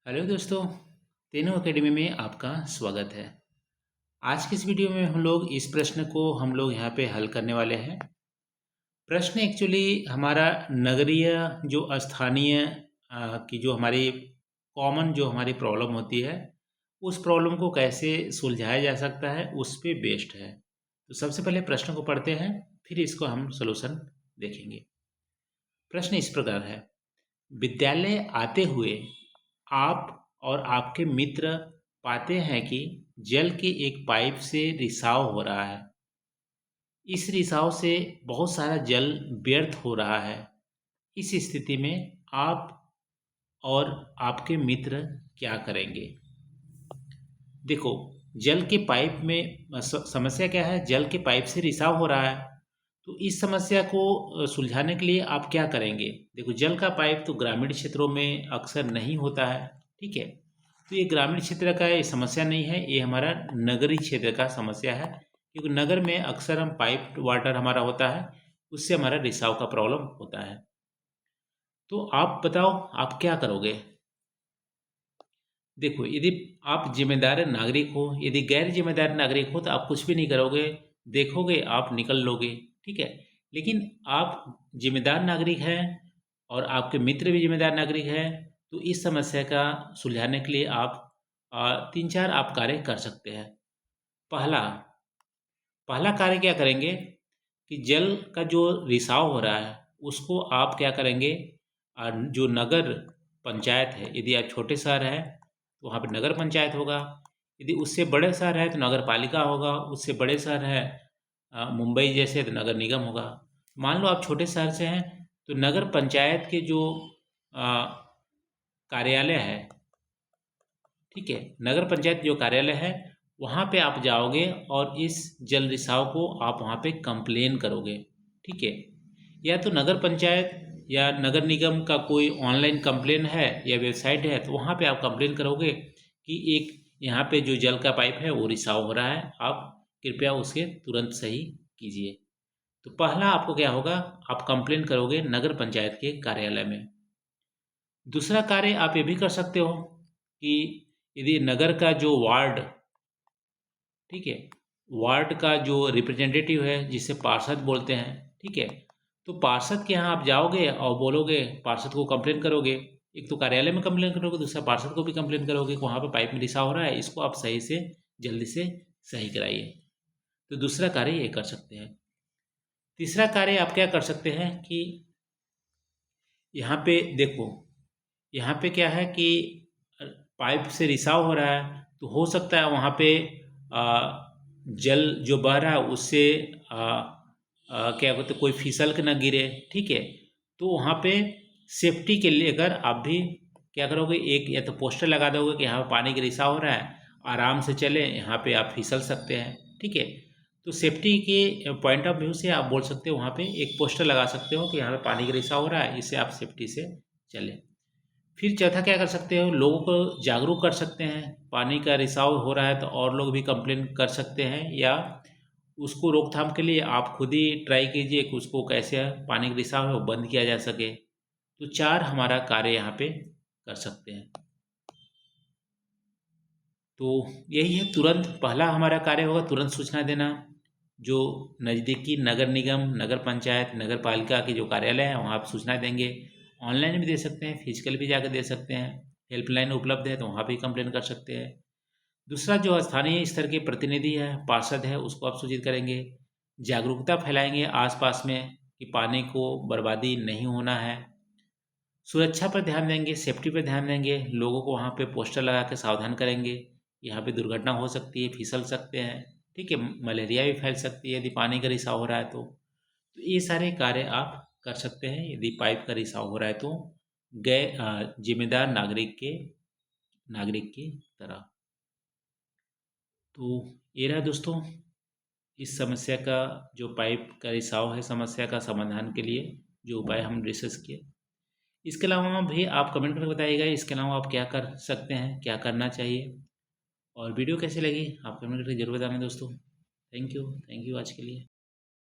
Hello दोस्तों, तीनों academy में आपका स्वागत है। आज की इस वीडियो में इस प्रश्न को यहाँ पे हल करने वाले हैं। प्रश्न एक्चुअली हमारा नगरीय जो स्थानीय की जो हमारी कॉमन जो हमारी प्रॉब्लम होती है, उस प्रॉब्लम को कैसे सुलझाया जा सकता है उस पे बेस्ड है। तो सबसे पहले प्रश्न को पढ़ते हैं, फिर इसको हम सॉल्यूशन देखेंगे। प्रश्न इस प्रकार है, विद्यालय आते हुए आप और आपके मित्र पाते हैं कि जल के एक पाइप से रिसाव हो रहा है। इस रिसाव से बहुत सारा जल व्यर्थ हो रहा है। इस स्थिति में आप और आपके मित्र क्या करेंगे? देखो, जल के पाइप में समस्या क्या है? जल के पाइप से रिसाव हो रहा है। तो इस समस्या को सुलझाने के लिए आप क्या करेंगे? देखो, जल का पाइप तो ग्रामीण क्षेत्रों में अक्सर नहीं होता है, ठीक है? तो ये ग्रामीण क्षेत्र का ये समस्या नहीं है, ये हमारा नगरीय क्षेत्र का समस्या है, क्योंकि नगर में अक्सर हम पाइप वाटर हमारा होता है, उससे हमारा रिसाव का प्रॉब्लम होता है। तो आप बताओ, आप क्या करोगे? देखो, यदि आप जिम्मेदार नागरिक हो, यदि गैर जिम्मेदार नागरिक हो तो आप कुछ भी नहीं करोगे, देखोगे आप निकल लोगे, ठीक है। लेकिन आप जिम्मेदार नागरिक हैं और आपके मित्र भी जिम्मेदार नागरिक हैं, तो इस समस्या का सुलझाने के लिए आप 3-4 आप कार्य कर सकते हैं। पहला पहला कार्य क्या करेंगे कि जल का जो रिसाव हो रहा है उसको आप क्या करेंगे, जो नगर पंचायत है, यदि आप छोटे शहर है तो वहाँ पे नगर पंचायत होगा, यदि उससे बड़े शहर है तो नगर पालिका होगा, उससे बड़े शहर है मुंबई जैसे तो नगर निगम होगा। मान लो आप छोटे शहर से हैं तो नगर पंचायत के जो अ, कार्यालय है, ठीक है, नगर पंचायत जो कार्यालय है वहाँ पे आप जाओगे और इस जल रिसाव को आप वहाँ पे कंप्लेन करोगे, ठीक है। या तो नगर पंचायत या नगर निगम का कोई ऑनलाइन कंप्लेन है या वेबसाइट है, तो वहाँ पे आप कंप्लेन करोगे कि एक यहाँ पे जो जल का पाइप है वो रिसाव हो रहा है, आप कृपया उसे तुरंत सही कीजिए। तो पहला आपको क्या होगा, आप कंप्लेन करोगे नगर पंचायत के कार्यालय में। दूसरा कार्य आप ये भी कर सकते हो कि यदि नगर का जो वार्ड, ठीक है, वार्ड का जो रिप्रेजेंटेटिव है जिसे पार्षद बोलते हैं, ठीक है, तो पार्षद के यहाँ आप जाओगे और बोलोगे, पार्षद को कंप्लेन करोगे। एक तो कार्यालय में कंप्लेन करोगे, दूसरा पार्षद को भी कंप्लेन करोगे कि वहाँ पे पाइप में रिसाव हो रहा है, इसको आप सही से जल्दी से सही कराइए। तो दूसरा कार्य ये कर सकते हैं। तीसरा कार्य आप क्या कर सकते हैं कि यहाँ पे देखो, यहाँ पे क्या है कि पाइप से रिसाव हो रहा है, तो हो सकता है वहाँ पे जल जो बह रहा है उससे क्या बोलते, कोई फिसल के ना गिरे, ठीक है। तो वहाँ पे सेफ्टी के लिए अगर आप भी क्या करोगे, एक या तो पोस्टर लगा दोगे कि यहाँ पे पानी का रिसाव हो रहा है, आराम से चले, यहाँ पे आप फिसल सकते हैं, ठीक है। तो सेफ्टी के पॉइंट ऑफ व्यू से आप बोल सकते हो, वहाँ पे एक पोस्टर लगा सकते हो कि यहाँ पे पानी का रिसाव हो रहा है, इससे आप सेफ्टी से चलें। फिर चौथा क्या कर सकते हो, लोगों को जागरूक कर सकते हैं। पानी का रिसाव हो रहा है तो और लोग भी कंप्लेन कर सकते हैं, या उसको रोकथाम के लिए आप खुद ही ट्राई कीजिए कि उसको कैसे पानी का रिसाव है वो बंद किया जा सके। तो 4 हमारा कार्य यहाँ पे कर सकते हैं। तो यही है, तुरंत पहला हमारा कार्य होगा तुरंत सूचना देना। जो नज़दीकी नगर निगम, नगर पंचायत, नगर पालिका के जो कार्यालय हैं वहाँ आप सूचना देंगे। ऑनलाइन भी दे सकते हैं, फिजिकल भी जाकर दे सकते हैं, हेल्पलाइन उपलब्ध है तो वहाँ भी कंप्लेन कर सकते हैं। दूसरा, जो स्थानीय स्तर के प्रतिनिधि है, पार्षद है, उसको आप सूचित करेंगे, जागरूकता फैलाएंगे आसपास में कि पानी को बर्बादी नहीं होना है। सुरक्षा पर ध्यान देंगे, सेफ्टी पर ध्यान देंगे, लोगों को वहाँ पे पोस्टर लगा के सावधान करेंगे, यहाँ पे दुर्घटना हो सकती है, फिसल सकते हैं, ठीक है, मलेरिया भी फैल सकती है यदि पानी का रिसाव हो रहा है तो ये सारे कार्य आप कर सकते हैं यदि पाइप का रिसाव हो रहा है तो, जिम्मेदार नागरिक की तरह। तो ये रहा दोस्तों, इस समस्या का जो पाइप का रिसाव है समस्या का समाधान के लिए जो उपाय हम डिस्कस किए। इसके अलावा भी आप कमेंट करके बताइएगा, इसके अलावा आप क्या कर सकते हैं, क्या करना चाहिए, और वीडियो कैसी लगी आप कमेंट करके जरूर बताना दोस्तों। थैंक यू आज के लिए।